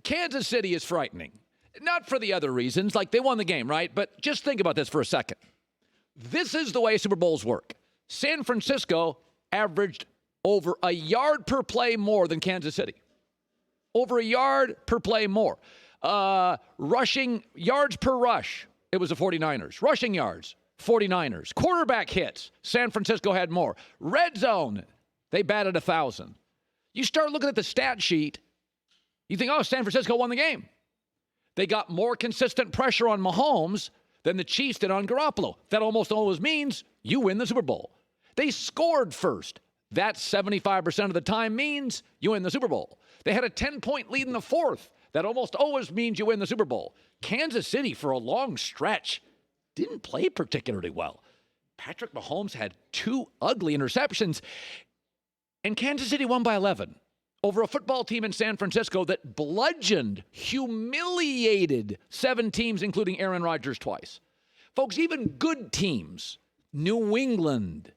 Kansas City is frightening. Not for the other reasons, like they won the game, right? But just think about this for a second. This is the way Super Bowls work. San Francisco averaged over a yard per play more than Kansas City. Over a yard per play more. Rushing yards per rush, it was the 49ers. Rushing yards, 49ers. Quarterback hits, San Francisco had more. Red zone, they batted 1,000. You start looking at the stat sheet, you think, oh, San Francisco won the game. They got more consistent pressure on Mahomes than the Chiefs did on Garoppolo. That almost always means you win the Super Bowl. They scored first. That 75% of the time means you win the Super Bowl. They had a 10-point lead in the fourth. That almost always means you win the Super Bowl. Kansas City, for a long stretch, didn't play particularly well. Patrick Mahomes had 2 ugly interceptions, and Kansas City won by 11 over a football team in San Francisco that bludgeoned, humiliated 7 teams, including Aaron Rodgers twice. Folks, even good teams, New England,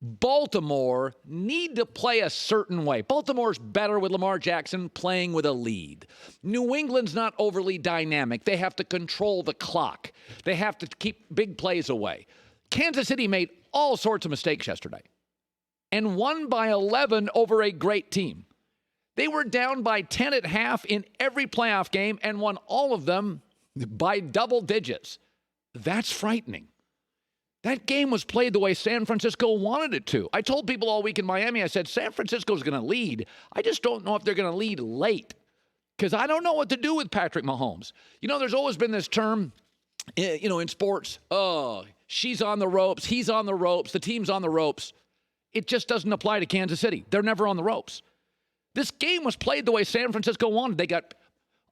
Baltimore, need to play a certain way. Baltimore's better with Lamar Jackson playing with a lead. New England's not overly dynamic. They have to control the clock. They have to keep big plays away. Kansas City made all sorts of mistakes yesterday and won by 11 over a great team. They were down by 10 at half in every playoff game and won all of them by double digits. That's frightening. That game was played the way San Francisco wanted it to. I told people all week in Miami, I said, San Francisco's going to lead. I just don't know if they're going to lead late because I don't know what to do with Patrick Mahomes. You know, there's always been this term, in sports, oh, she's on the ropes, he's on the ropes, the team's on the ropes. It just doesn't apply to Kansas City. They're never on the ropes. This game was played the way San Francisco wanted. They got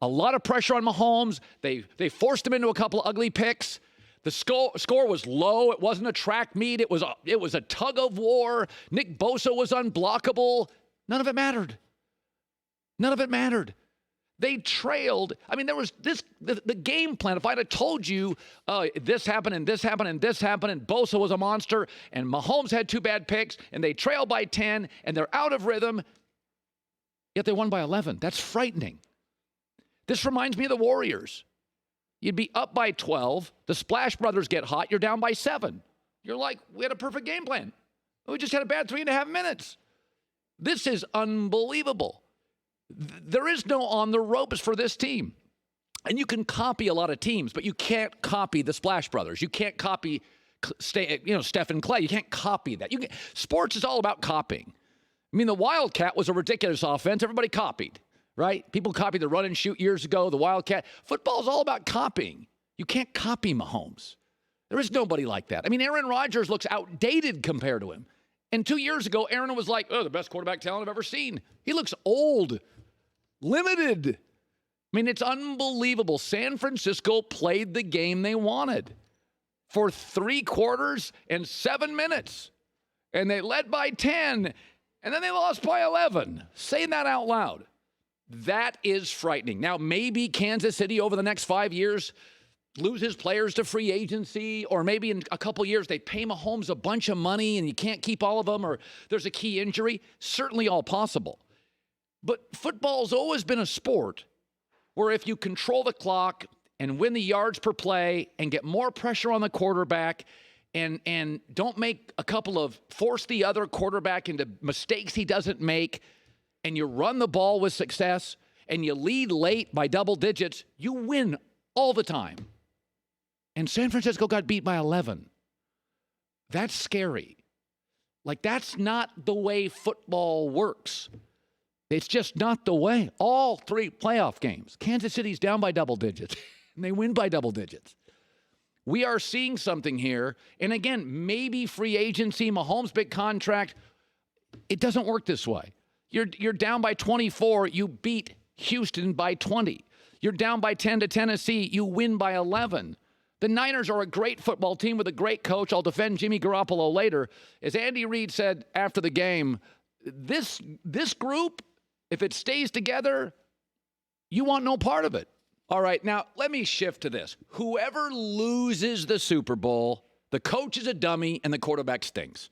a lot of pressure on Mahomes. They forced him into a couple of ugly picks. The score was low. It wasn't a track meet. It was a tug of war. Nick Bosa was unblockable. None of it mattered. None of it mattered. They trailed. I mean, there was the game plan. If I'd have told you this happened and this happened and this happened and Bosa was a monster and Mahomes had 2 bad picks and they trail by 10 and they're out of rhythm, yet they won by 11. That's frightening. This reminds me of the Warriors. You'd be up by 12. The Splash Brothers get hot. You're down by 7. You're like, we had a perfect game plan. We just had a bad 3.5 minutes. This is unbelievable. There is no on the ropes for this team. And you can copy a lot of teams, but you can't copy the Splash Brothers. You can't copy, Steph and Clay. You can't copy that. Sports is all about copying. I mean, the Wildcat was a ridiculous offense. Everybody copied, right? People copied the run and shoot years ago, the Wildcat. Football is all about copying. You can't copy Mahomes. There is nobody like that. I mean, Aaron Rodgers looks outdated compared to him. And 2 years ago, Aaron was like, the best quarterback talent I've ever seen. He looks old, limited. I mean, it's unbelievable. San Francisco played the game they wanted for 3 quarters and 7 minutes. And they led by 10. And then they lost by 11. Saying that out loud. That is frightening. Now, maybe Kansas City over the next 5 years loses players to free agency, or maybe in a couple years they pay Mahomes a bunch of money and you can't keep all of them, or there's a key injury. Certainly all possible. But football's always been a sport where if you control the clock and win the yards per play and get more pressure on the quarterback and don't make force the other quarterback into mistakes he doesn't make, and you run the ball with success, and you lead late by double digits, you win all the time. And San Francisco got beat by 11. That's scary. Like, that's not the way football works. It's just not the way. All 3 playoff games, Kansas City's down by double digits, and they win by double digits. We are seeing something here. And again, maybe free agency, Mahomes' big contract, it doesn't work this way. You're down by 24, you beat Houston by 20. You're down by 10 to Tennessee, you win by 11. The Niners are a great football team with a great coach. I'll defend Jimmy Garoppolo later. As Andy Reid said after the game, this group, if it stays together, you want no part of it. All right, now let me shift to this. Whoever loses the Super Bowl, the coach is a dummy and the quarterback stinks.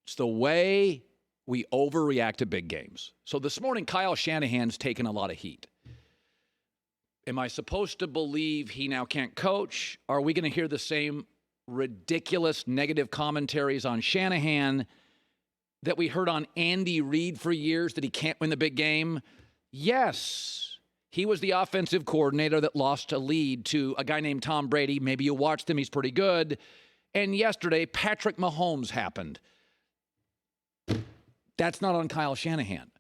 It's the way we overreact to big games. So this morning, Kyle Shanahan's taken a lot of heat. Am I supposed to believe he now can't coach? Are we going to hear the same ridiculous negative commentaries on Shanahan that we heard on Andy Reid for years, that he can't win the big game? Yes. He was the offensive coordinator that lost a lead to a guy named Tom Brady. Maybe you watched him. He's pretty good. And yesterday, Patrick Mahomes happened. That's not on Kyle Shanahan.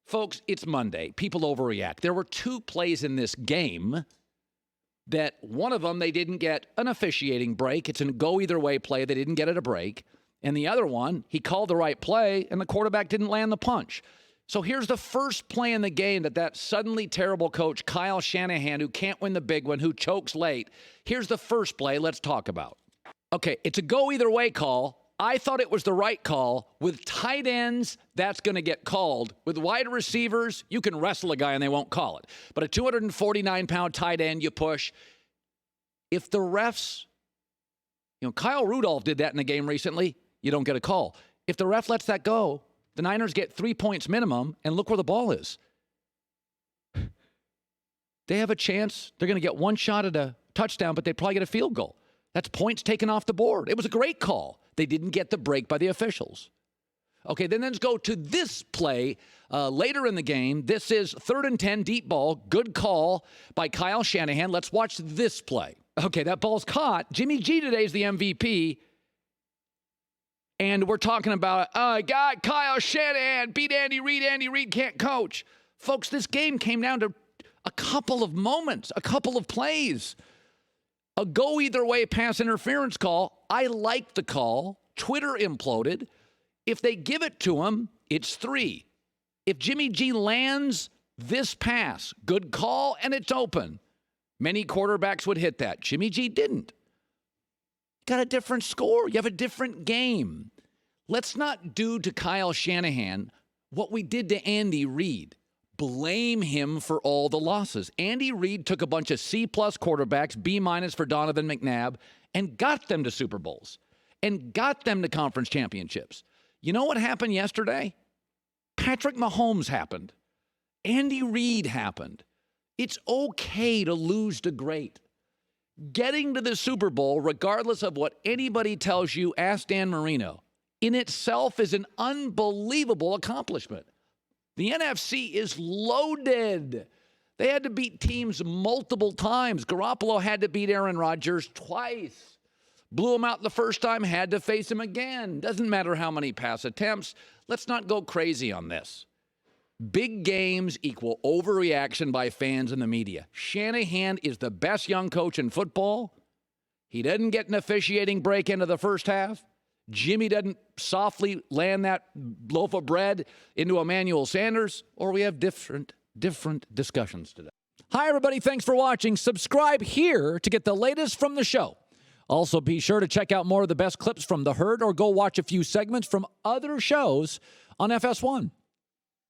Folks, it's Monday. People overreact. There were 2 plays in this game that one of them, they didn't get an officiating break. It's a go-either-way play. They didn't get it a break. And the other one, he called the right play, and the quarterback didn't land the punch. So here's the first play in the game that suddenly terrible coach, Kyle Shanahan, who can't win the big one, who chokes late. Here's the first play let's talk about. Okay, it's a go-either-way call. I thought it was the right call. With tight ends, that's going to get called. With wide receivers, you can wrestle a guy and they won't call it. But a 249-pound tight end, you push. If the refs, Kyle Rudolph did that in the game recently, you don't get a call. If the ref lets that go, the Niners get 3 points minimum, and look where the ball is. They have a chance. They're going to get one shot at a touchdown, but they probably get a field goal. That's points taken off the board. It was a great call. They didn't get the break by the officials. Okay, then let's go to this play later in the game. This is 3rd and 10, deep ball. Good call by Kyle Shanahan. Let's watch this play. Okay, that ball's caught. Jimmy G today is the MVP. And we're talking about, God, Kyle Shanahan beat Andy Reid. Andy Reid can't coach. Folks, this game came down to a couple of moments, a couple of plays. A go-either-way pass interference call. I like the call. Twitter imploded. If they give it to him, it's 3. If Jimmy G lands this pass, good call, and it's open. Many quarterbacks would hit that. Jimmy G didn't. Got a different score. You have a different game. Let's not do to Kyle Shanahan what we did to Andy Reid. Blame him for all the losses. Andy Reid took a bunch of C-plus quarterbacks, B- for Donovan McNabb, and got them to Super Bowls and got them to conference championships. You know what happened yesterday? Patrick Mahomes happened. Andy Reid happened. It's okay to lose to great. Getting to the Super Bowl, regardless of what anybody tells you, ask Dan Marino, in itself is an unbelievable accomplishment. The NFC is loaded. They had to beat teams multiple times. Garoppolo had to beat Aaron Rodgers twice. Blew him out the first time, had to face him again. Doesn't matter how many pass attempts. Let's not go crazy on this. Big games equal overreaction by fans and the media. Shanahan is the best young coach in football. He doesn't get an officiating break into the first half. Jimmy doesn't softly land that loaf of bread into Emmanuel Sanders, or we have different discussions today. Hi, everybody. Thanks for watching. Subscribe here to get the latest from the show. Also, be sure to check out more of the best clips from The Herd or go watch a few segments from other shows on FS1.